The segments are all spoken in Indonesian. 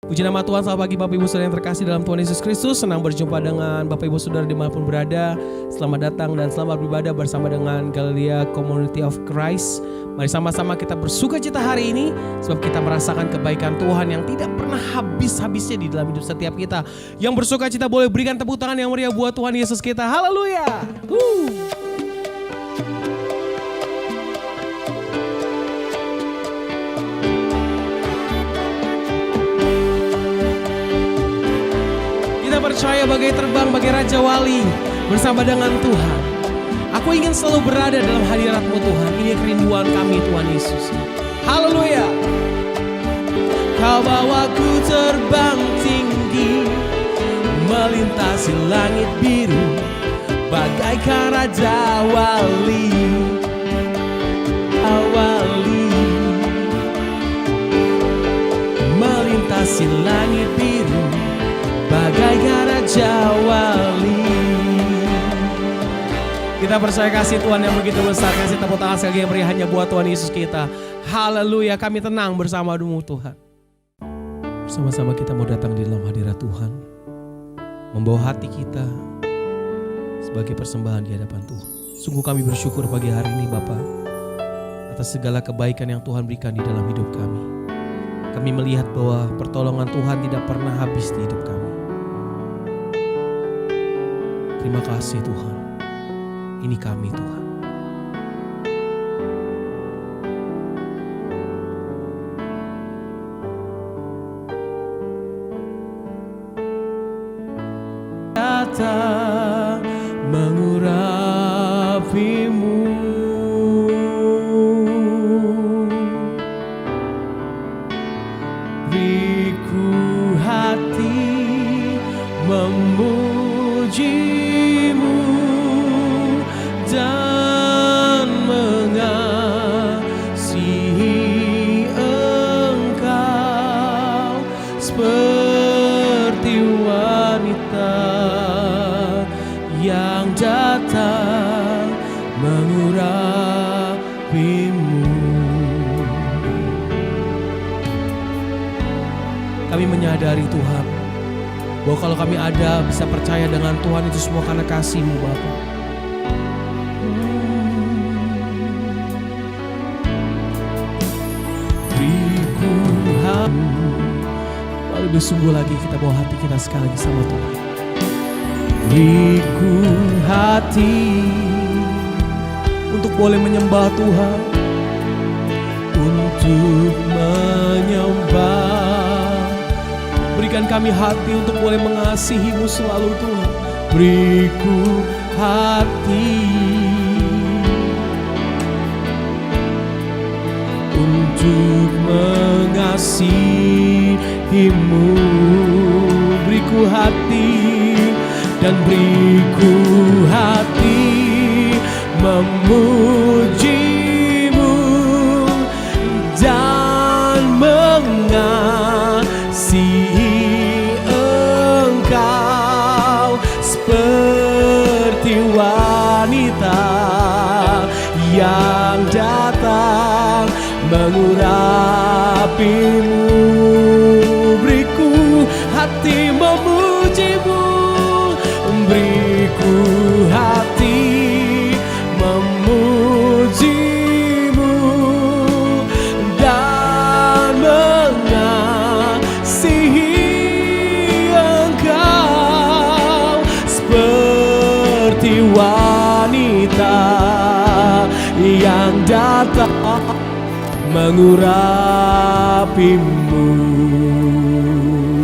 Puji nama Tuhan, selamat pagi Bapak Ibu Saudara yang terkasih dalam Tuhan Yesus Kristus. Senang berjumpa dengan Bapak Ibu Saudara dimanapun berada. Selamat datang dan selamat beribadah bersama dengan Galilea Community of Christ. Mari sama-sama kita bersuka cita hari ini, sebab kita merasakan kebaikan Tuhan yang tidak pernah habis-habisnya di dalam hidup setiap kita. Yang bersuka cita boleh berikan tepuk tangan yang meriah buat Tuhan Yesus kita. Haleluya. Percaya bagai terbang, bagai Raja Wali bersama dengan Tuhan. Aku ingin selalu berada dalam hadirat-Mu Tuhan. Ini kerinduan kami Tuhan Yesus. Haleluya. Kau bawaku terbang tinggi, melintasi langit biru, bagaikan Raja Wali. Melintasi langit biru, bagaikan Raja Wali. Kita percaya kasih Tuhan yang begitu besar. Kasih tepuk tangan sekali yang meriah hanya buat Tuhan Yesus kita. Haleluya, kami tenang bersama-Mu Tuhan. Bersama-sama kita mau datang di dalam hadirat Tuhan, membawa hati kita sebagai persembahan di hadapan Tuhan. Sungguh kami bersyukur pagi hari ini Bapa, atas segala kebaikan yang Tuhan berikan di dalam hidup kami. Kami melihat bahwa pertolongan Tuhan tidak pernah habis di hidup kami. Terima kasih Tuhan. Ini kami Tuhan. Datang mengurapi-Mu, beriku hati memuji-Mu dan mengasihi Engkau seperti wanita yang datang mengurapi-Mu. Kami menyadari Tuhan, bahwa kalau kami ada bisa percaya dengan Tuhan itu semua karena kasih-Mu Bapa. Beriku hati, lalu bersungguh lagi kita bawa hati kita sekali lagi sama Tuhan. Beriku hati untuk boleh menyembah Tuhan, untuk menyembah. Berikan kami hati untuk boleh mengasihi-Mu selalu Tuhan. Beriku hati untuk mengasihi-Mu. Beriku hati dan beriku hati memuji-Mu dan mengasihi Engkau seperti wanita yang datang mengurapi-Mu. Beriku hati memuji-Mu, beriku hati memuji-Mu dan mengasihi Engkau seperti wanita yang datang mengurapi-Mu.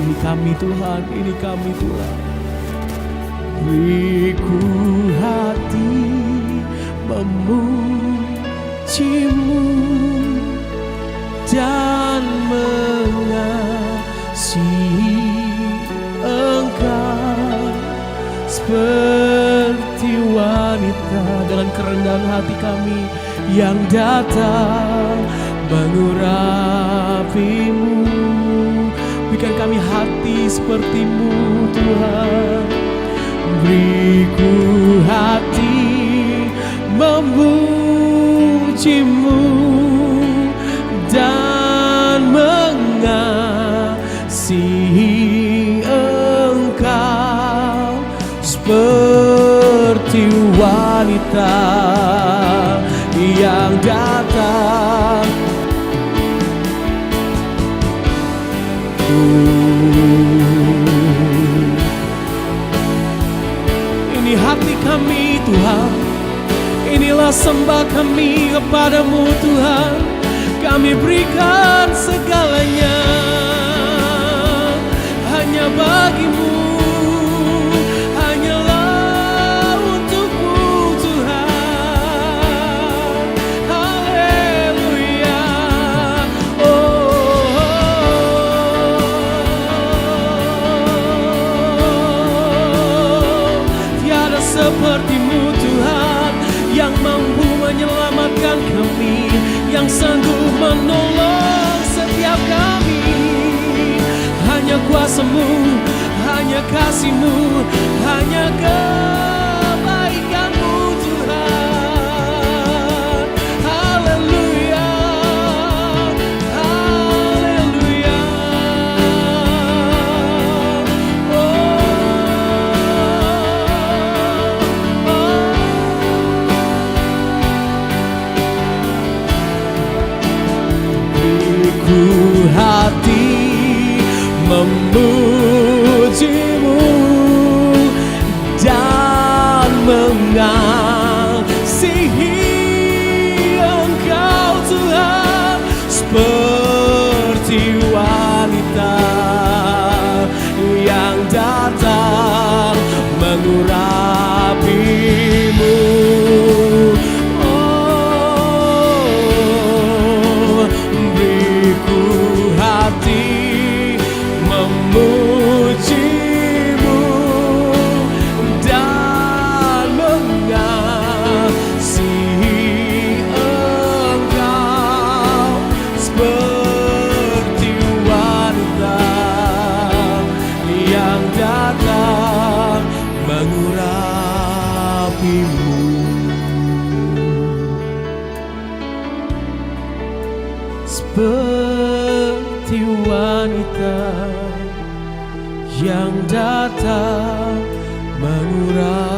Ini kami Tuhan, ini kami Tuhan. Beriku hati memuji-Mu dan mengasihi Engkau seperti wanita. Dengan kerendahan hati kami yang datang mengurapi-Mu. Berikan kami hati seperti-Mu Tuhan. Beriku hati memuji-Mu dan mengasihi kasih Engkau seperti wanita yang datang. Ini hati kami Tuhan, inilah sembah kami kepadamu Tuhan. Kami berikan segalanya hanya bagimu, hanyalah untukmu Tuhan. Haleluya. Tiada sepertimu Tuhan, yang mampu menyelamatkan kami, yang sanggup menolong setiap kami. Hanya kuasa-Mu, hanya kasih-Mu, hanya kebaikan-Mu Tuhan. Haleluya, haleluya. Beriku hati memujimu dan mengasihi Engkau Tuhan, seperti wanita yang datang mengurapimu. Beriku hati memujimu dan mengasihi Engkau, seperti wanita yang datang mengurapimu. Seperti wanita yang datang mengurapimu.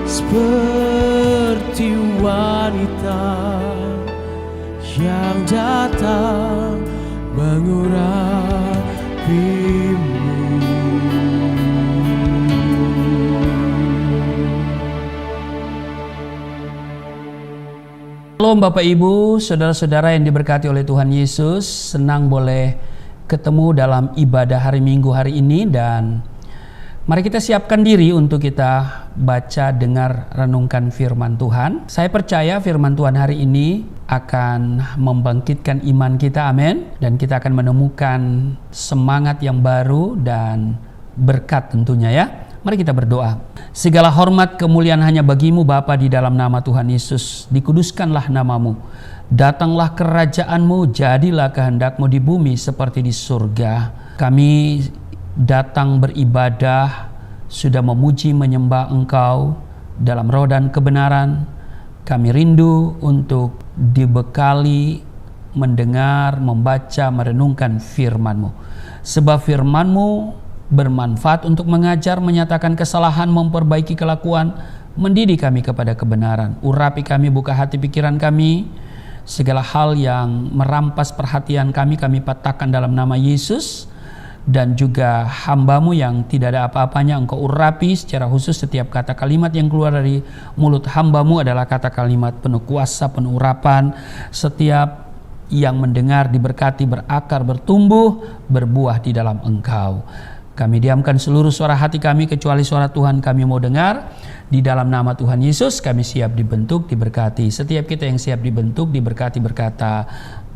Seperti wanita yang datang mengurapimu. Shalom Bapak Ibu, saudara-saudara yang diberkati oleh Tuhan Yesus. Senang boleh ketemu dalam ibadah hari Minggu hari ini, dan mari kita siapkan diri untuk kita baca, dengar, renungkan firman Tuhan. Saya percaya firman Tuhan hari ini akan membangkitkan iman kita, amin. Dan kita akan menemukan semangat yang baru dan berkat tentunya ya. Mari kita berdoa. Segala hormat kemuliaan hanya bagimu Bapa, di dalam nama Tuhan Yesus. Dikuduskanlah namamu. Datanglah kerajaan-Mu, jadilah kehendak-Mu di bumi seperti di surga. Kami datang beribadah, sudah memuji menyembah Engkau dalam roh dan kebenaran. Kami rindu untuk dibekali, mendengar, membaca, merenungkan firman-Mu. Sebab firman-Mu bermanfaat untuk mengajar, menyatakan kesalahan, memperbaiki kelakuan, mendidik kami kepada kebenaran. Urapi kami, buka hati pikiran kami. Segala hal yang merampas perhatian kami patahkan dalam nama Yesus. Dan juga hamba-Mu yang tidak ada apa-apanya Engkau urapi secara khusus. Setiap kata kalimat yang keluar dari mulut hamba-Mu adalah kata kalimat penuh kuasa, penuh urapan. Setiap yang mendengar diberkati, berakar, bertumbuh, berbuah di dalam Engkau. Kami diamkan seluruh suara hati kami kecuali suara Tuhan kami mau dengar. Di dalam nama Tuhan Yesus kami siap dibentuk, diberkati. Setiap kita yang siap dibentuk, diberkati, berkata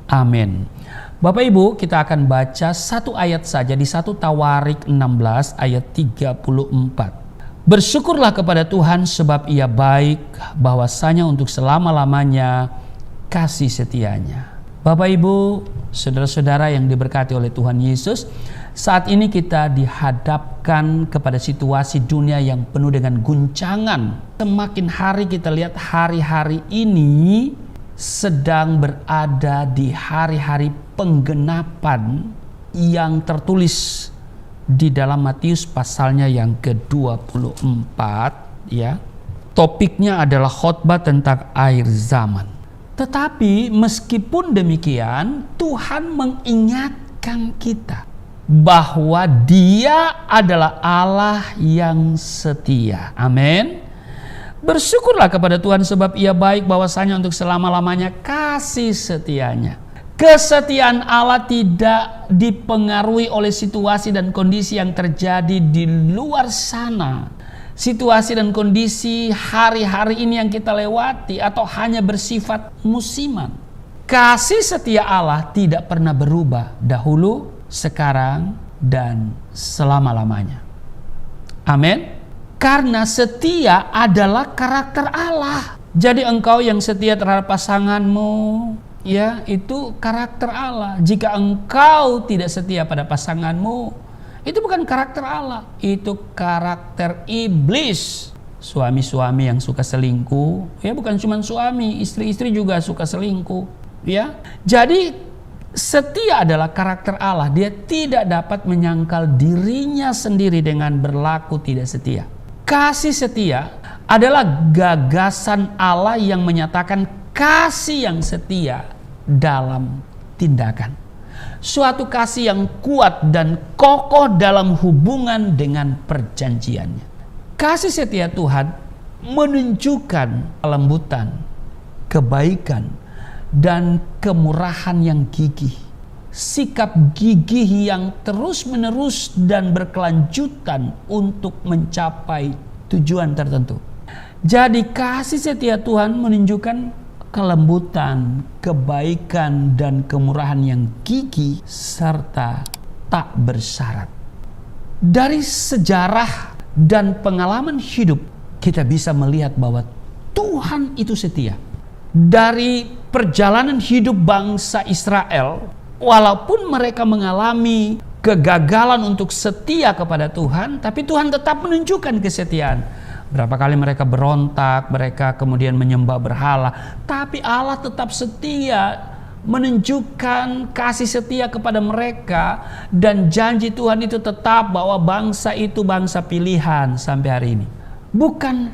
amin. Bapak Ibu, kita akan baca satu ayat saja di 1 Tawarik 16 ayat 34. Bersyukurlah kepada Tuhan sebab Ia baik, bahwasanya untuk selama-lamanya kasih setianya. Bapak Ibu, saudara-saudara yang diberkati oleh Tuhan Yesus, saat ini kita dihadapkan kepada situasi dunia yang penuh dengan guncangan. Semakin hari kita lihat hari-hari ini sedang berada di hari-hari penggenapan yang tertulis di dalam Matius pasalnya yang ke-24, ya. Topiknya adalah khotbah tentang akhir zaman. Tetapi meskipun demikian, Tuhan mengingatkan kita bahwa Dia adalah Allah yang setia. Amin. Bersyukurlah kepada Tuhan sebab Ia baik, bahwasanya untuk selama-lamanya kasih setianya. Kesetiaan Allah tidak dipengaruhi oleh situasi dan kondisi yang terjadi di luar sana. Situasi dan kondisi hari-hari ini yang kita lewati atau hanya bersifat musiman. Kasih setia Allah tidak pernah berubah dahulu, sekarang, dan selama-lamanya. Amin. Karena setia adalah karakter Allah. Jadi engkau yang setia terhadap pasanganmu, ya, itu karakter Allah. Jika engkau tidak setia pada pasanganmu, itu bukan karakter Allah, itu karakter iblis. Suami-suami yang suka selingkuh, ya, bukan cuma suami, istri-istri juga suka selingkuh, ya. Jadi setia adalah karakter Allah. Dia tidak dapat menyangkal dirinya sendiri dengan berlaku tidak setia. Kasih setia adalah gagasan Allah yang menyatakan kasih yang setia dalam tindakan. Suatu kasih yang kuat dan kokoh dalam hubungan dengan perjanjiannya. Kasih setia Tuhan menunjukkan kelembutan, kebaikan, dan kemurahan yang gigih. Sikap gigih yang terus-menerus dan berkelanjutan untuk mencapai tujuan tertentu. Jadi kasih setia Tuhan menunjukkan kelembutan, kebaikan, dan kemurahan yang gigih serta tak bersyarat. Dari sejarah dan pengalaman hidup kita bisa melihat bahwa Tuhan itu setia. Dari perjalanan hidup bangsa Israel, walaupun mereka mengalami kegagalan untuk setia kepada Tuhan, tapi Tuhan tetap menunjukkan kesetiaan. Berapa kali mereka berontak, mereka kemudian menyembah berhala, tapi Allah tetap setia, menunjukkan kasih setia kepada mereka, dan janji Tuhan itu tetap bahwa bangsa itu bangsa pilihan sampai hari ini. Bukan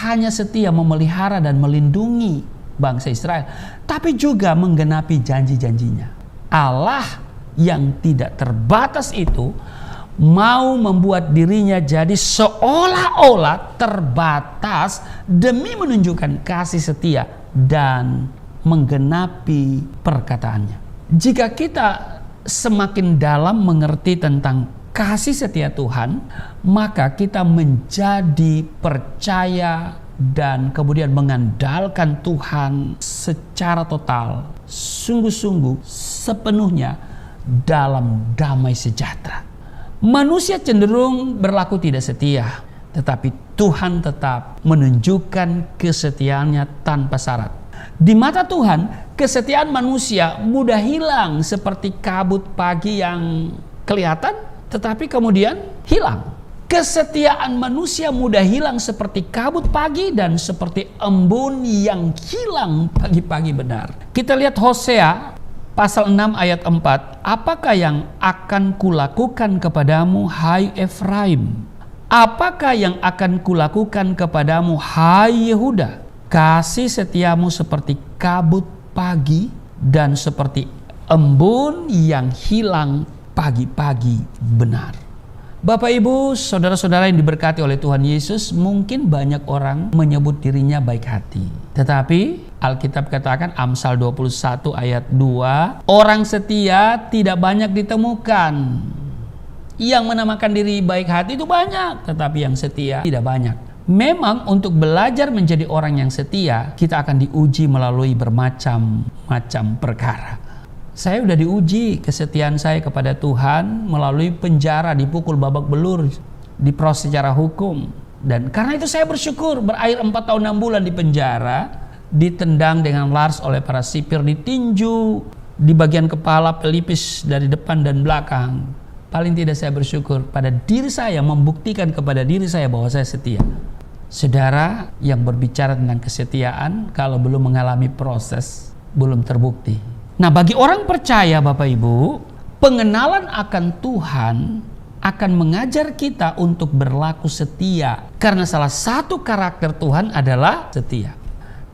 hanya setia memelihara dan melindungi bangsa Israel, tapi juga menggenapi janji-janjinya. Allah yang tidak terbatas itu mau membuat dirinya jadi seolah-olah terbatas demi menunjukkan kasih setia dan menggenapi perkataannya. Jika kita semakin dalam mengerti tentang kasih setia Tuhan, maka kita menjadi percaya dan kemudian mengandalkan Tuhan secara total, sungguh-sungguh, sepenuhnya dalam damai sejahtera. Manusia cenderung berlaku tidak setia, tetapi Tuhan tetap menunjukkan kesetiaannya tanpa syarat. Di mata Tuhan, kesetiaan manusia mudah hilang seperti kabut pagi yang kelihatan, tetapi kemudian hilang. Kesetiaan manusia mudah hilang seperti kabut pagi dan seperti embun yang hilang pagi-pagi benar. Kita lihat Hosea pasal 6 ayat 4. Apakah yang akan kulakukan kepadamu, hai Efraim? Apakah yang akan kulakukan kepadamu, hai Yehuda? Kasih setiamu seperti kabut pagi dan seperti embun yang hilang pagi-pagi benar. Bapak Ibu, saudara-saudara yang diberkati oleh Tuhan Yesus, mungkin banyak orang menyebut dirinya baik hati. Tetapi Alkitab katakan Amsal 21 ayat 2, orang setia tidak banyak ditemukan. Yang menamakan diri baik hati itu banyak, tetapi yang setia tidak banyak. Memang untuk belajar menjadi orang yang setia, kita akan diuji melalui bermacam-macam perkara. Saya sudah diuji kesetiaan saya kepada Tuhan melalui penjara, dipukul babak belur, diproses secara hukum. Dan karena itu saya bersyukur, berakhir 4 tahun 6 bulan di penjara, ditendang dengan laras oleh para sipir, ditinju di bagian kepala, pelipis dari depan dan belakang. Paling tidak saya bersyukur pada diri saya, membuktikan kepada diri saya bahwa saya setia. Saudara yang berbicara tentang kesetiaan kalau belum mengalami proses belum terbukti. Nah, bagi orang percaya Bapak Ibu, pengenalan akan Tuhan akan mengajar kita untuk berlaku setia. Karena salah satu karakter Tuhan adalah setia.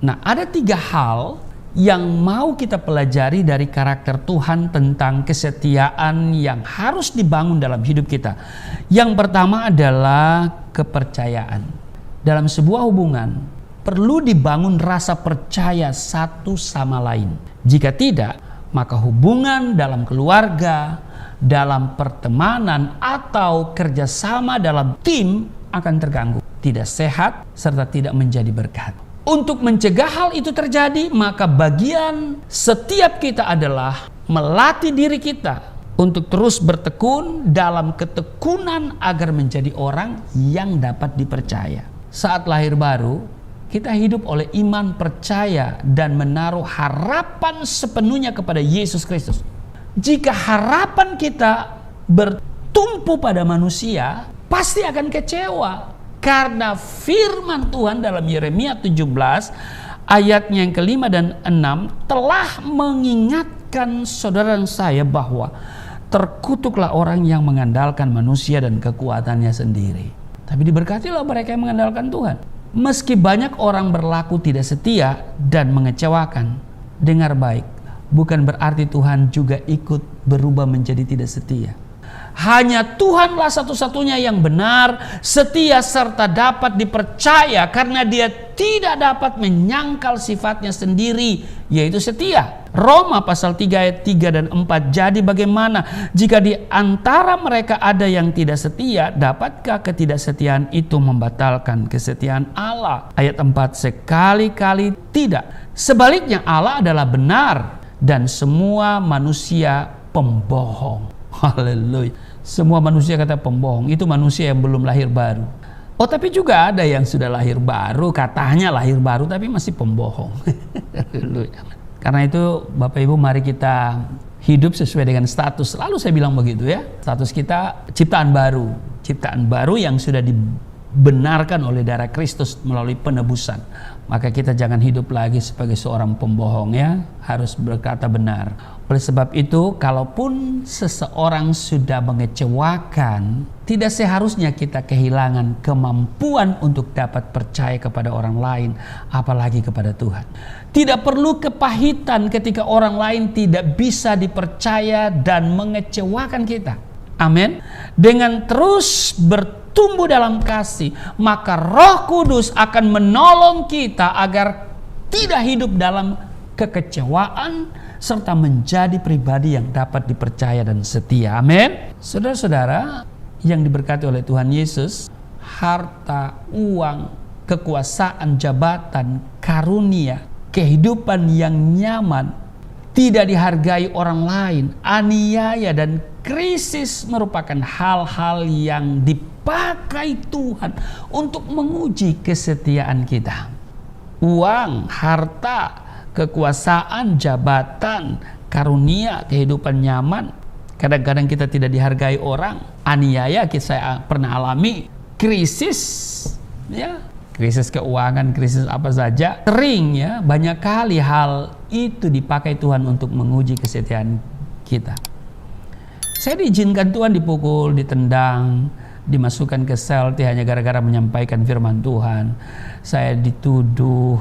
Nah, ada 3 hal yang mau kita pelajari dari karakter Tuhan tentang kesetiaan yang harus dibangun dalam hidup kita. Yang pertama adalah kepercayaan. Dalam sebuah hubungan perlu dibangun rasa percaya satu sama lain. Jika tidak, maka hubungan dalam keluarga, dalam pertemanan, atau kerjasama dalam tim akan terganggu, tidak sehat, serta tidak menjadi berkat. Untuk mencegah hal itu terjadi, maka bagian setiap kita adalah melatih diri kita untuk terus bertekun dalam ketekunan agar menjadi orang yang dapat dipercaya. Saat lahir baru, kita hidup oleh iman percaya dan menaruh harapan sepenuhnya kepada Yesus Kristus. Jika harapan kita bertumpu pada manusia, pasti akan kecewa. Karena firman Tuhan dalam Yeremia 17 ayatnya yang ke-5 dan 6 telah mengingatkan saudara dan saya bahwa terkutuklah orang yang mengandalkan manusia dan kekuatannya sendiri. Tapi diberkatilah mereka yang mengandalkan Tuhan. Meski banyak orang berlaku tidak setia dan mengecewakan, dengar baik, bukan berarti Tuhan juga ikut berubah menjadi tidak setia. Hanya Tuhanlah satu-satunya yang benar, setia, serta dapat dipercaya karena Dia tidak dapat menyangkal sifatnya sendiri, yaitu setia. Roma pasal 3 ayat 3 dan 4. Jadi bagaimana jika di antara mereka ada yang tidak setia, dapatkah ketidaksetiaan itu membatalkan kesetiaan Allah? Ayat 4, sekali-kali tidak. Sebaliknya Allah adalah benar dan semua manusia pembohong. Haleluya. Semua manusia kata pembohong, itu manusia yang belum lahir baru. Oh, tapi juga ada yang sudah lahir baru, katanya lahir baru tapi masih pembohong. Haleluya. Karena itu Bapak Ibu, mari kita hidup sesuai dengan status. Selalu saya bilang begitu ya. Status kita ciptaan baru. Ciptaan baru yang sudah dibenarkan oleh darah Kristus melalui penebusan. Maka kita jangan hidup lagi sebagai seorang pembohong ya. Harus berkata benar. Oleh sebab itu, kalaupun seseorang sudah mengecewakan, tidak seharusnya kita kehilangan kemampuan untuk dapat percaya kepada orang lain, apalagi kepada Tuhan. Tidak perlu kepahitan ketika orang lain tidak bisa dipercaya dan mengecewakan kita. Amin. Dengan terus bertumbuh dalam kasih, maka Roh Kudus akan menolong kita agar tidak hidup dalam kekecewaan, serta menjadi pribadi yang dapat dipercaya dan setia. Amin. Saudara-saudara yang diberkati oleh Tuhan Yesus, harta, uang, kekuasaan, jabatan, karunia, kehidupan yang nyaman, tidak dihargai orang lain, aniaya dan krisis merupakan hal-hal yang dipakai Tuhan untuk menguji kesetiaan kita. Uang, harta, kekuasaan, jabatan, karunia, kehidupan nyaman, kadang-kadang kita tidak dihargai orang, aniaya saya pernah alami, krisis ya, krisis keuangan, krisis apa saja, sering ya, banyak kali hal itu dipakai Tuhan untuk menguji kesetiaan kita. Saya diizinkan Tuhan dipukul, ditendang, dimasukkan ke sel hanya gara-gara menyampaikan firman Tuhan. Saya dituduh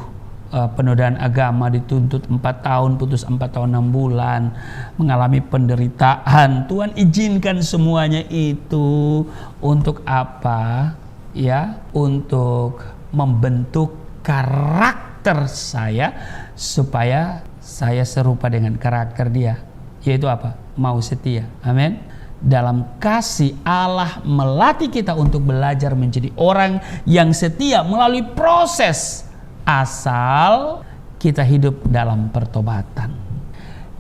penodaan agama, dituntut 4 tahun, putus 4 tahun 6 bulan, mengalami penderitaan. Tuhan izinkan semuanya itu untuk apa? Ya, untuk membentuk karakter saya supaya saya serupa dengan karakter Dia, yaitu apa? Mau setia. Amin. Dalam kasih Allah melatih kita untuk belajar menjadi orang yang setia melalui proses, asal kita hidup dalam pertobatan.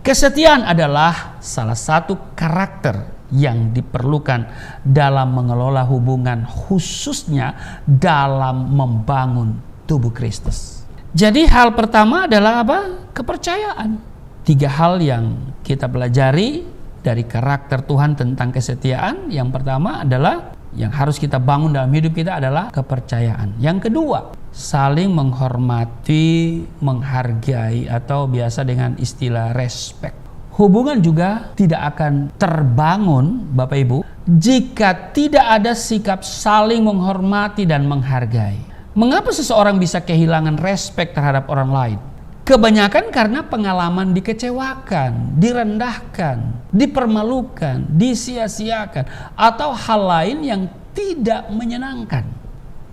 Kesetiaan adalah salah satu karakter yang diperlukan dalam mengelola hubungan, khususnya dalam membangun tubuh Kristus. Jadi hal pertama adalah apa? Kepercayaan. 3 hal yang kita pelajari dari karakter Tuhan tentang kesetiaan. Yang pertama adalah yang harus kita bangun dalam hidup kita adalah kepercayaan. Yang kedua, saling menghormati, menghargai, atau biasa dengan istilah respect. Hubungan juga tidak akan terbangun, Bapak Ibu, jika tidak ada sikap saling menghormati dan menghargai. Mengapa seseorang bisa kehilangan respect terhadap orang lain? Kebanyakan karena pengalaman dikecewakan, direndahkan, dipermalukan, disia-siakan, atau hal lain yang tidak menyenangkan.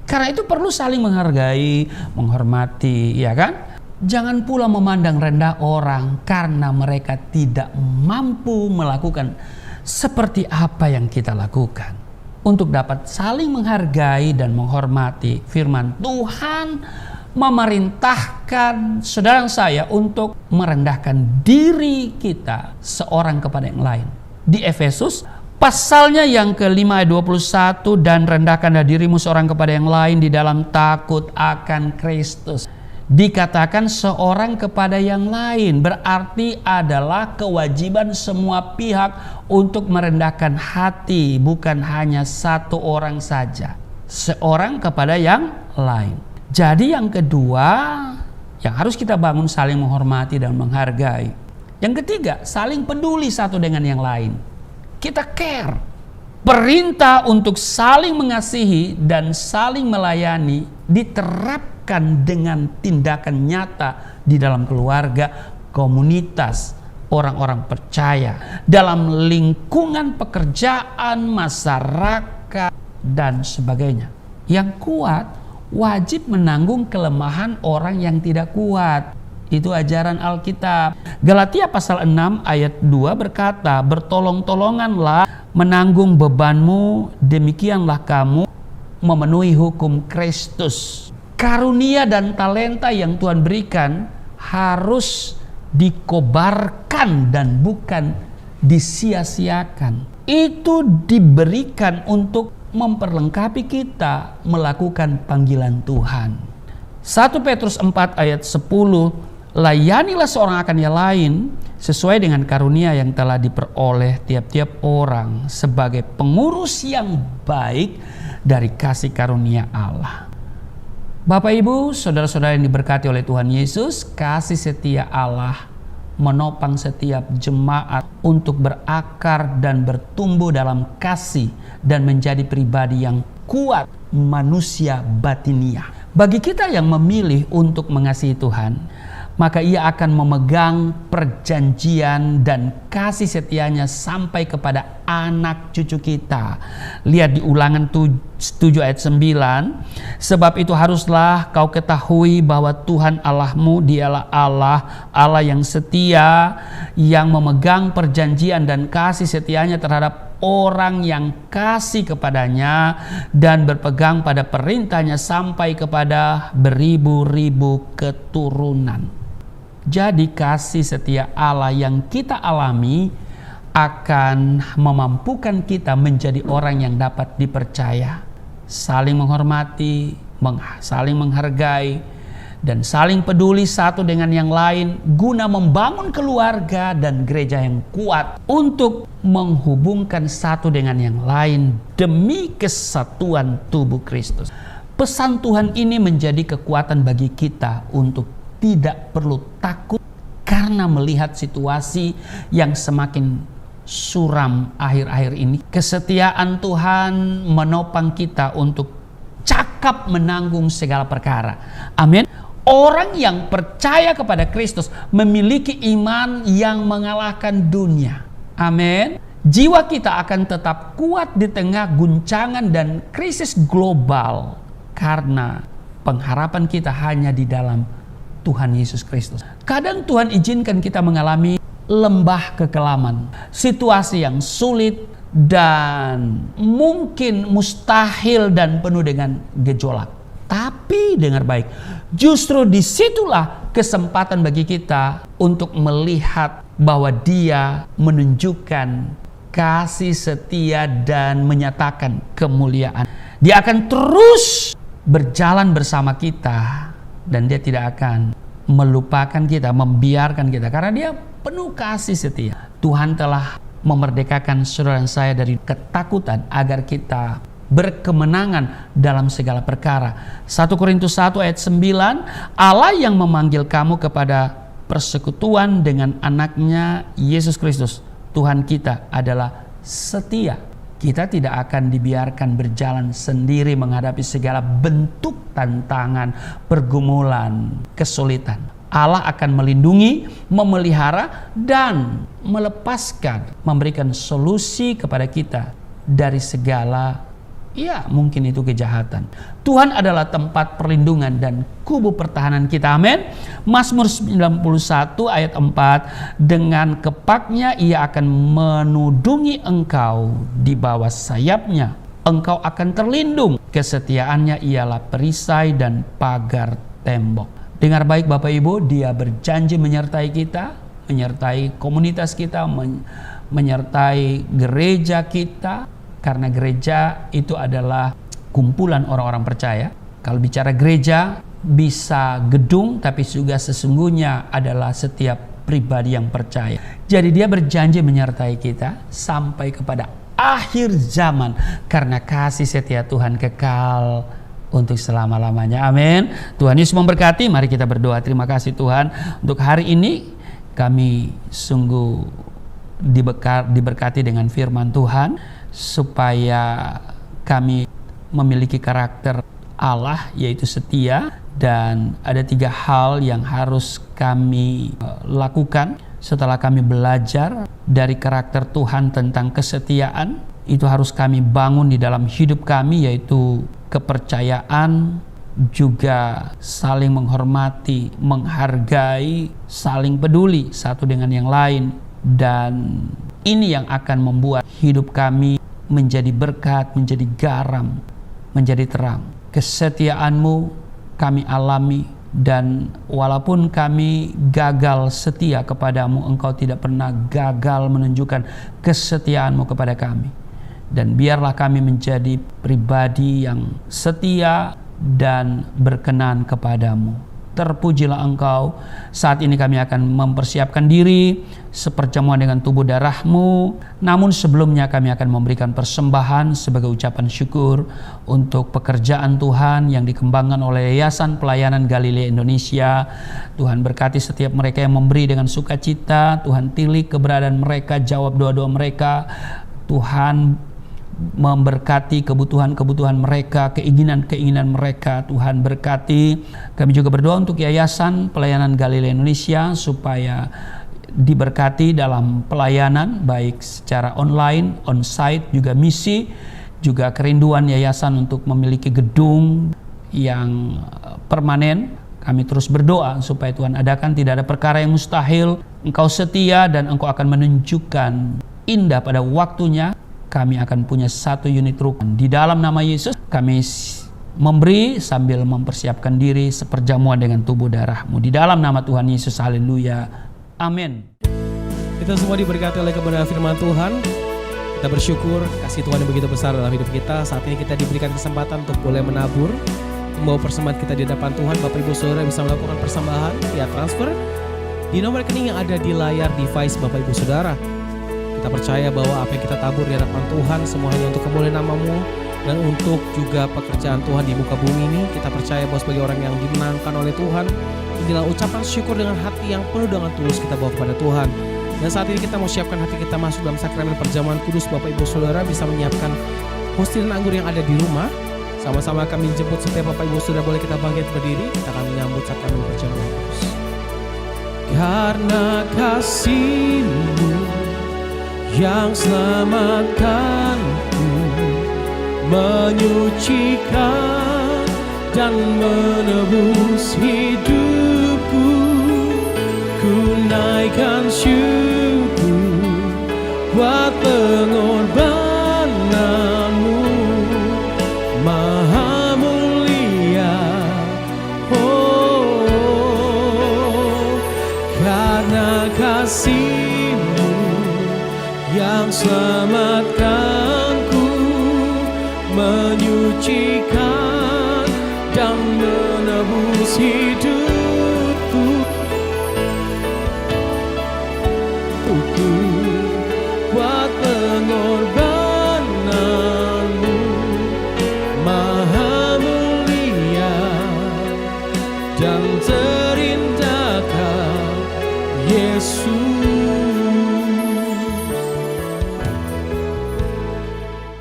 Karena itu perlu saling menghargai, menghormati, ya kan? Jangan pula memandang rendah orang karena mereka tidak mampu melakukan seperti apa yang kita lakukan. Untuk dapat saling menghargai dan menghormati, firman Tuhan memerintahkan saudara saya untuk merendahkan diri kita seorang kepada yang lain. Di Efesus pasalnya yang ke-5 ayat 21, dan rendahkanlah dirimu seorang kepada yang lain di dalam takut akan Kristus. Dikatakan seorang kepada yang lain berarti adalah kewajiban semua pihak untuk merendahkan hati, bukan hanya satu orang saja. Seorang kepada yang lain. Jadi yang kedua yang harus kita bangun, saling menghormati dan menghargai. Yang ketiga, saling peduli satu dengan yang lain. Kita care. Perintah untuk saling mengasihi dan saling melayani diterapkan dengan tindakan nyata di dalam keluarga, komunitas, orang-orang percaya, dalam lingkungan pekerjaan, masyarakat, dan sebagainya. Yang kuat wajib menanggung kelemahan orang yang tidak kuat. Itu ajaran Alkitab. Galatia pasal 6 ayat 2 berkata, bertolong-tolonganlah menanggung bebanmu, demikianlah kamu memenuhi hukum Kristus. Karunia dan talenta yang Tuhan berikan harus dikobarkan dan bukan disia-siakan. Itu diberikan untuk memperlengkapi kita melakukan panggilan Tuhan. 1 Petrus 4 ayat 10, layanilah seorang akan yang lain sesuai dengan karunia yang telah diperoleh tiap-tiap orang sebagai pengurus yang baik dari kasih karunia Allah. Bapak Ibu, saudara-saudara yang diberkati oleh Tuhan Yesus, kasih setia Allah menopang setiap jemaat untuk berakar dan bertumbuh dalam kasih dan menjadi pribadi yang kuat, manusia batiniah. Bagi kita yang memilih untuk mengasihi Tuhan, maka ia akan memegang perjanjian dan kasih setianya sampai kepada anak cucu kita. Lihat di Ulangan 7 ayat 9. Sebab itu haruslah kau ketahui bahwa Tuhan Allahmu dialah Allah yang setia, yang memegang perjanjian dan kasih setianya terhadap orang yang kasih kepadanya dan berpegang pada perintahnya sampai kepada beribu-ribu keturunan. Jadi kasih setia Allah yang kita alami akan memampukan kita menjadi orang yang dapat dipercaya, saling menghormati, saling menghargai, dan saling peduli satu dengan yang lain guna membangun keluarga dan gereja yang kuat untuk menghubungkan satu dengan yang lain demi kesatuan tubuh Kristus. Pesan Tuhan ini menjadi kekuatan bagi kita untuk tidak perlu takut karena melihat situasi yang semakin suram akhir-akhir ini. Kesetiaan Tuhan menopang kita untuk cakap menanggung segala perkara. Amin. Orang yang percaya kepada Kristus memiliki iman yang mengalahkan dunia. Amin. Jiwa kita akan tetap kuat di tengah guncangan dan krisis global karena pengharapan kita hanya di dalam Tuhan Yesus Kristus. Kadang Tuhan izinkan kita mengalami lembah kekelaman, situasi yang sulit dan mungkin mustahil dan penuh dengan gejolak. Tapi dengar baik, justru disitulah kesempatan bagi kita untuk melihat bahwa Dia menunjukkan kasih setia dan menyatakan kemuliaan. Dia akan terus berjalan bersama kita dan Dia tidak akan melupakan kita, membiarkan kita, karena Dia penuh kasih setia. Tuhan telah memerdekakan saudara dan saya dari ketakutan agar kita berkemenangan dalam segala perkara. 1 Korintus 1 ayat 9, Allah yang memanggil kamu kepada persekutuan dengan anaknya Yesus Kristus, Tuhan kita adalah setia. Kita tidak akan dibiarkan berjalan sendiri menghadapi segala bentuk tantangan, pergumulan, kesulitan. Allah akan melindungi, memelihara, dan melepaskan, memberikan solusi kepada kita dari segala, mungkin itu kejahatan. Tuhan adalah tempat perlindungan dan kubu pertahanan kita. Amin. Mazmur 91 ayat 4, dengan kepaknya ia akan menudungi engkau, di bawah sayapnya engkau akan terlindung. Kesetiaannya ialah perisai dan pagar tembok. Dengar baik Bapak Ibu, Dia berjanji menyertai kita, menyertai komunitas kita, menyertai gereja kita. Karena gereja itu adalah kumpulan orang-orang percaya. Kalau bicara gereja, bisa gedung, tapi juga sesungguhnya adalah setiap pribadi yang percaya. Jadi Dia berjanji menyertai kita sampai kepada akhir zaman. Karena kasih setia Tuhan kekal untuk selama-lamanya. Amin. Tuhan Yesus memberkati. Mari kita berdoa. Terima kasih Tuhan. Untuk hari ini kami sungguh diberkati dengan firman Tuhan, supaya kami memiliki karakter Allah, yaitu setia. Dan ada 3 hal yang harus kami lakukan setelah kami belajar dari karakter Tuhan tentang kesetiaan. Itu harus kami bangun di dalam hidup kami, yaitu kepercayaan, juga saling menghormati, menghargai, saling peduli satu dengan yang lain. Dan ini yang akan membuat hidup kami menjadi berkat, menjadi garam, menjadi terang. Kesetiaanmu kami alami, dan walaupun kami gagal setia kepadamu, engkau tidak pernah gagal menunjukkan kesetiaanmu kepada kami. Dan biarlah kami menjadi pribadi yang setia dan berkenan kepadamu. Terpujilah engkau. Saat ini kami akan mempersiapkan diri seperjamuan dengan tubuh darahmu. Namun sebelumnya kami akan memberikan persembahan sebagai ucapan syukur untuk pekerjaan Tuhan yang dikembangkan oleh Yayasan Pelayanan Galilea Indonesia. Tuhan berkati setiap mereka yang memberi dengan sukacita. Tuhan tilik keberadaan mereka, jawab doa-doa mereka. Tuhan memberkati kebutuhan-kebutuhan mereka, keinginan-keinginan mereka. Tuhan berkati. Kami juga berdoa untuk Yayasan Pelayanan Galilea Indonesia supaya diberkati dalam pelayanan, baik secara online, on-site, juga misi, juga kerinduan yayasan untuk memiliki gedung yang permanen. Kami terus berdoa supaya Tuhan adakan, tidak ada perkara yang mustahil. Engkau setia dan Engkau akan menunjukkan indah pada waktunya. Kami akan punya 1 unit rumah. Di dalam nama Yesus kami memberi sambil mempersiapkan diri seperjamuan dengan tubuh darahmu. Di dalam nama Tuhan Yesus, haleluya, amin. Kita semua diberkati oleh kebenaran firman Tuhan. Kita bersyukur kasih Tuhan yang begitu besar dalam hidup kita. Saat ini kita diberikan kesempatan untuk boleh menabur, membawa persembahan kita di hadapan Tuhan. Bapak Ibu Saudara bisa melakukan persembahan via transfer di nomor rekening yang ada di layar device Bapak Ibu Saudara. Kita percaya bahwa apa yang kita tabur di hadapan Tuhan semua hanya untuk kemuliaan nama-Mu dan untuk juga pekerjaan Tuhan di muka bumi ini. Kita percaya bahwa sebagai orang yang dimenangkan oleh Tuhan, inilah ucapan syukur dengan hati yang penuh dengan tulus kita bawa kepada Tuhan. Dan saat ini kita mau siapkan hati kita masuk dalam sakramen perjamuan kudus. Bapak Ibu Saudara bisa menyiapkan hosti dan anggur yang ada di rumah. Sama-sama kami jemput setiap Bapak Ibu Saudara boleh kita bangkit berdiri. Kita akan menyambut sakramen perjamuan kudus. Karena kasih-Mu yang selamatkanku, menyucikan dan menebus hidupku, ku naikkan syukur buat pengorbananmu, maha mulia. Oh, karena kasih-Mu yang selamatkanku, menyucikan dan menebus hidupku, buat pengorbananmu,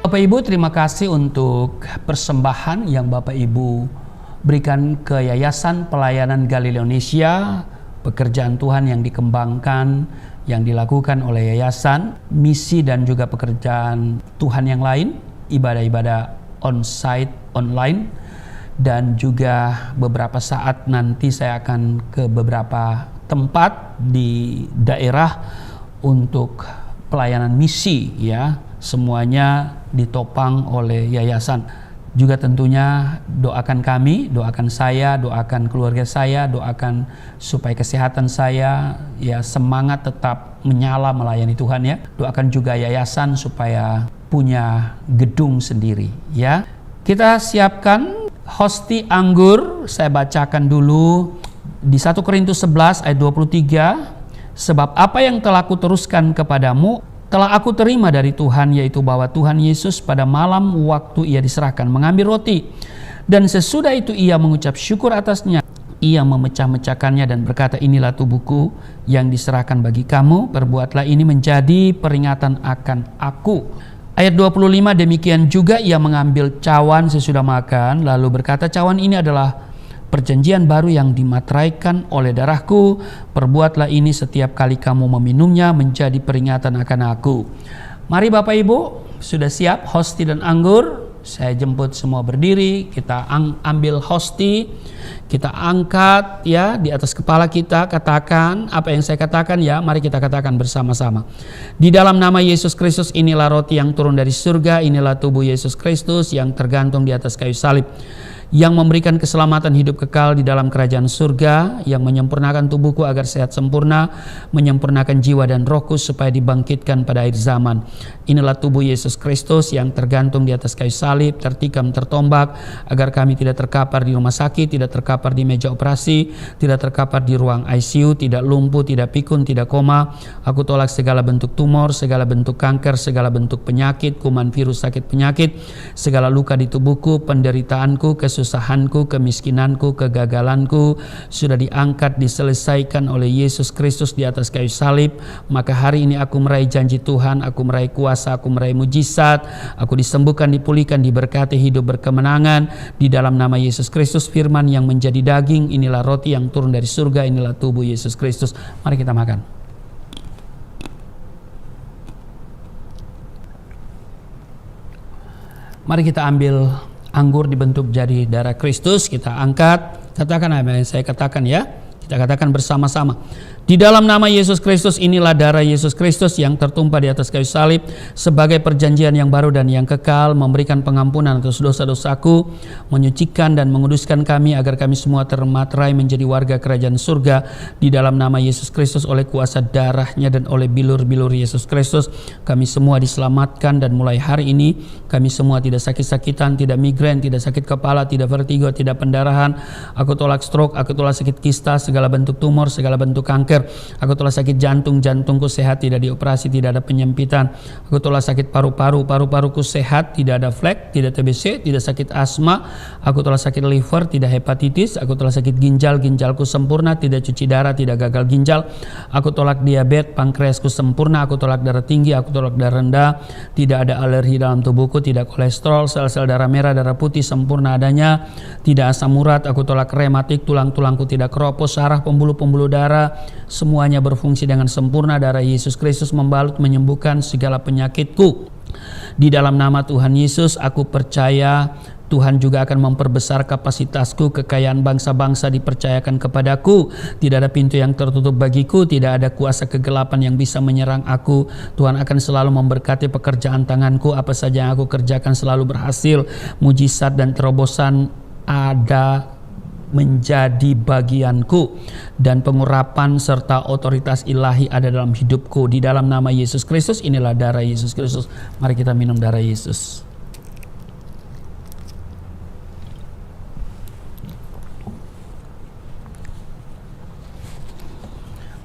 Bapak Ibu, terima kasih untuk persembahan yang Bapak Ibu berikan ke Yayasan Pelayanan Galileo Indonesia, pekerjaan Tuhan yang dikembangkan, yang dilakukan oleh yayasan, misi dan juga pekerjaan Tuhan yang lain, ibadah-ibadah on-site, online, dan juga beberapa saat nanti saya akan ke beberapa tempat di daerah untuk pelayanan misi, ya. Semuanya ditopang oleh yayasan. Juga tentunya doakan kami, doakan saya, doakan keluarga saya, doakan supaya kesehatan saya, ya, semangat tetap menyala melayani Tuhan, ya. Doakan juga yayasan supaya punya gedung sendiri, ya. Kita siapkan hosti anggur. Saya bacakan dulu di 1 Korintus 11 ayat 23. Sebab apa yang telah kuteruskan kepadamu telah aku terima dari Tuhan, yaitu bahwa Tuhan Yesus pada malam waktu ia diserahkan mengambil roti, dan sesudah itu ia mengucap syukur atasnya, ia memecah-mecahkannya dan berkata, inilah tubuhku yang diserahkan bagi kamu, perbuatlah ini menjadi peringatan akan aku. Ayat 25, demikian juga ia mengambil cawan sesudah makan, lalu berkata, cawan ini adalah perjanjian baru yang dimateraikan oleh darahku, perbuatlah ini setiap kali kamu meminumnya menjadi peringatan akan aku. Mari Bapak Ibu, sudah siap hosti dan anggur? Saya jemput semua berdiri, kita ambil hosti, kita angkat, ya, di atas kepala kita, katakan apa yang saya katakan, ya. Mari kita katakan bersama-sama. Di dalam nama Yesus Kristus, inilah roti yang turun dari surga, inilah tubuh Yesus Kristus yang tergantung di atas kayu salib, yang memberikan keselamatan hidup kekal di dalam kerajaan surga, yang menyempurnakan tubuhku agar sehat sempurna, menyempurnakan jiwa dan rohku supaya dibangkitkan pada akhir zaman. Inilah tubuh Yesus Kristus yang tergantung di atas kayu salib, tertikam, tertombak, agar kami tidak terkapar di rumah sakit, tidak terkapar di meja operasi, tidak terkapar di ruang ICU, tidak lumpuh, tidak pikun, tidak koma. Aku tolak segala bentuk tumor, segala bentuk kanker, segala bentuk penyakit, kuman, virus, sakit penyakit, segala luka di tubuhku, penderitaanku, kesusahanku, kemiskinanku, kegagalanku sudah diangkat, diselesaikan oleh Yesus Kristus di atas kayu salib. Maka hari ini aku meraih janji Tuhan, aku meraih kuasa, aku meraih mujizat, aku disembuhkan, dipulihkan, diberkati, hidup berkemenangan di dalam nama Yesus Kristus. Firman yang menjadi daging, inilah roti yang turun dari surga, inilah tubuh Yesus Kristus. Mari kita makan. Mari kita ambil anggur dibentuk jadi darah Kristus, kita angkat, katakan apa yang saya katakan, ya. Kita katakan bersama-sama. Di dalam nama Yesus Kristus, inilah darah Yesus Kristus yang tertumpah di atas kayu salib sebagai perjanjian yang baru dan yang kekal, memberikan pengampunan atas dosa-dosaku, menyucikan dan menguduskan kami agar kami semua termaterai menjadi warga kerajaan surga di dalam nama Yesus Kristus. Oleh kuasa darahnya dan oleh bilur-bilur Yesus Kristus kami semua diselamatkan, dan mulai hari ini kami semua tidak sakit-sakitan, tidak migrain, tidak sakit kepala, tidak vertigo, tidak pendarahan. Aku tolak stroke, aku tolak sakit kista, segala bentuk tumor, segala bentuk kanker. Aku tolak sakit jantung, jantungku sehat, tidak dioperasi, tidak ada penyempitan. Aku tolak sakit paru-paru, paru-paruku sehat, tidak ada flek, tidak TBC, tidak sakit asma. Aku tolak sakit liver, tidak hepatitis. Aku tolak sakit ginjal, ginjalku sempurna, tidak cuci darah, tidak gagal ginjal. Aku tolak diabetes, pankreasku sempurna. Aku tolak darah tinggi, aku tolak darah rendah, tidak ada alergi dalam tubuhku, tidak kolesterol, sel-sel darah merah, darah putih sempurna adanya, tidak asam urat. Aku tolak rematik, tulang-tulangku tidak keropos, saraf, pembuluh-pembuluh darah, semuanya berfungsi dengan sempurna. Darah Yesus Kristus membalut, menyembuhkan segala penyakitku. Di dalam nama Tuhan Yesus, aku percaya Tuhan juga akan memperbesar kapasitasku. Kekayaan bangsa-bangsa dipercayakan kepadaku. Tidak ada pintu yang tertutup bagiku, tidak ada kuasa kegelapan yang bisa menyerang aku. Tuhan akan selalu memberkati pekerjaan tanganku. Apa saja yang aku kerjakan selalu berhasil. Mujizat dan terobosan ada menjadi bagianku, dan pengurapan serta otoritas ilahi ada dalam hidupku. Di dalam nama Yesus Kristus, inilah darah Yesus Kristus. Mari kita minum darah Yesus.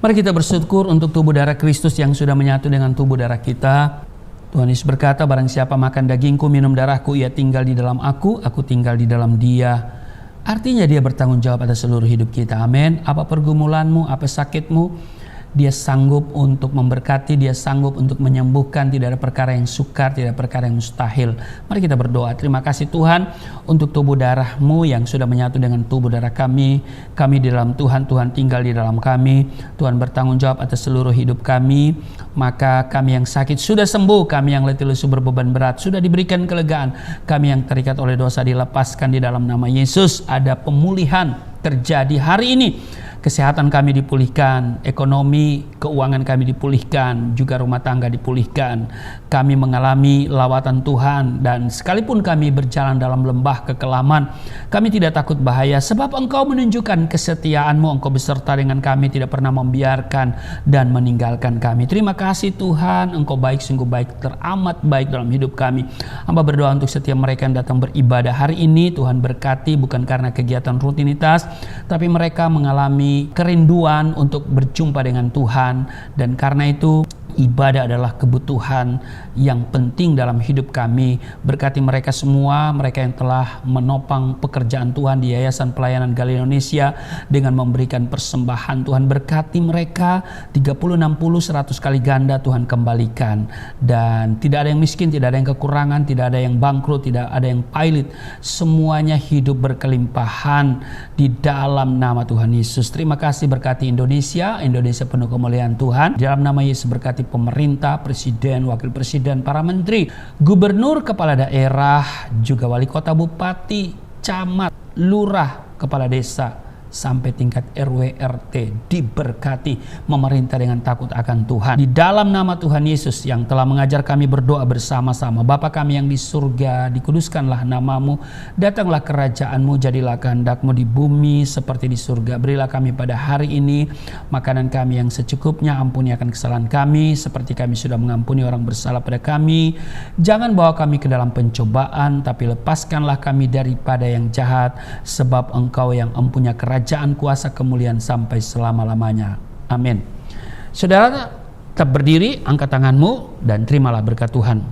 Mari kita bersyukur untuk tubuh darah Kristus yang sudah menyatu dengan tubuh darah kita. Tuhan Yesus berkata, barang siapa makan dagingku, minum darahku, ia tinggal di dalam aku tinggal di dalam dia. Artinya dia bertanggung jawab atas seluruh hidup kita. Amin. Apa pergumulanmu, apa sakitmu, Dia sanggup untuk memberkati, Dia sanggup untuk menyembuhkan. Tidak ada perkara yang sukar, tidak ada perkara yang mustahil. Mari kita berdoa. Terima kasih Tuhan untuk tubuh darah-Mu yang sudah menyatu dengan tubuh darah kami. Kami di dalam Tuhan, Tuhan tinggal di dalam kami. Tuhan bertanggung jawab atas seluruh hidup kami. Maka kami yang sakit sudah sembuh, kami yang letih lesu berbeban berat sudah diberikan kelegaan. Kami yang terikat oleh dosa dilepaskan di dalam nama Yesus. Ada pemulihan terjadi hari ini. Kesehatan kami dipulihkan, ekonomi, keuangan kami dipulihkan, juga rumah tangga dipulihkan. Kami mengalami lawatan Tuhan, dan sekalipun kami berjalan dalam lembah kekelaman, kami tidak takut bahaya, sebab Engkau menunjukkan kesetiaan-Mu. Engkau beserta dengan kami, tidak pernah membiarkan dan meninggalkan kami. Terima kasih Tuhan, Engkau baik, sungguh baik, teramat baik dalam hidup kami. Hamba berdoa untuk setiap mereka yang datang beribadah hari ini. Tuhan berkati, bukan karena kegiatan rutinitas, tapi mereka mengalami kerinduan untuk berjumpa dengan Tuhan, dan karena itu ibadah adalah kebutuhan yang penting dalam hidup kami. Berkati mereka semua, mereka yang telah menopang pekerjaan Tuhan di Yayasan Pelayanan Galilea Indonesia dengan memberikan persembahan. Tuhan berkati mereka 30, 60, 100 kali ganda Tuhan kembalikan. Dan tidak ada yang miskin, tidak ada yang kekurangan, tidak ada yang bangkrut, tidak ada yang pailit. Semuanya hidup berkelimpahan di dalam nama Tuhan Yesus. Terima kasih, berkati Indonesia penuh kemuliaan Tuhan. Di dalam nama Yesus berkati pemerintah, presiden, wakil presiden, para menteri, gubernur, kepala daerah, juga wali kota, bupati, camat, lurah, kepala desa, sampai tingkat RW RT diberkati, memerintah dengan takut akan Tuhan. Di dalam nama Tuhan Yesus yang telah mengajar kami berdoa bersama-sama. Bapa kami yang di surga, dikuduskanlah nama-Mu, datanglah kerajaan-Mu, jadilah kehendak-Mu di bumi seperti di surga. Berilah kami pada hari ini makanan kami yang secukupnya, ampuni akan kesalahan kami seperti kami sudah mengampuni orang bersalah pada kami. Jangan bawa kami ke dalam pencobaan, tapi lepaskanlah kami daripada yang jahat, sebab Engkau yang empunya kerajaan, kuasa, kemuliaan sampai selama-lamanya. Amin. Saudara, tetap berdiri, angkat tanganmu, dan terimalah berkat Tuhan.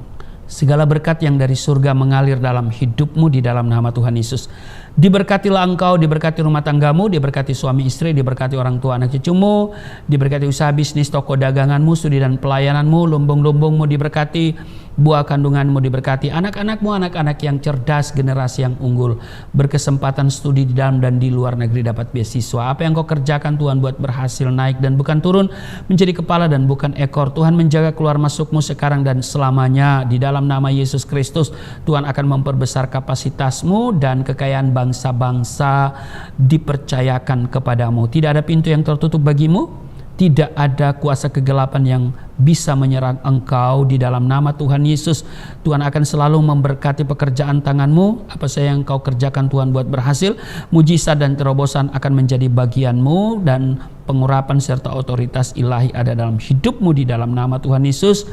Segala berkat yang dari surga mengalir dalam hidupmu di dalam nama Tuhan Yesus. Diberkatilah engkau, diberkati rumah tanggamu, diberkati suami istri, diberkati orang tua anak cucumu, diberkati usaha bisnis, toko daganganmu, studi dan pelayananmu, lumbung-lumbungmu diberkati, buah kandunganmu diberkati, anak-anakmu, anak-anak yang cerdas, generasi yang unggul, berkesempatan studi di dalam dan di luar negeri, dapat beasiswa. Apa yang kau kerjakan Tuhan buat berhasil, naik dan bukan turun, menjadi kepala dan bukan ekor. Tuhan menjaga keluar masukmu sekarang dan selamanya. Di dalam nama Yesus Kristus, Tuhan akan memperbesar kapasitasmu dan kekayaan bangsa-bangsa dipercayakan kepadamu. Tidak ada pintu yang tertutup bagimu. Tidak ada kuasa kegelapan yang bisa menyerang engkau. Di dalam nama Tuhan Yesus, Tuhan akan selalu memberkati pekerjaan tanganmu. Apa saja yang kau kerjakan Tuhan buat berhasil, mujizat dan terobosan akan menjadi bagianmu, dan pengurapan serta otoritas ilahi ada dalam hidupmu di dalam nama Tuhan Yesus.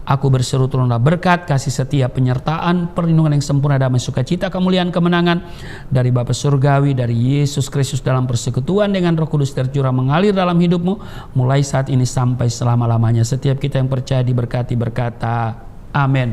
Aku berseru turunlah berkat, kasih setia, penyertaan, perlindungan yang sempurna, damai, sukacita, kemuliaan, kemenangan dari Bapa Surgawi, dari Yesus Kristus dalam persekutuan dengan Roh Kudus tercurah mengalir dalam hidupmu mulai saat ini sampai selama-lamanya. Setiap kita yang percaya diberkati berkata amin.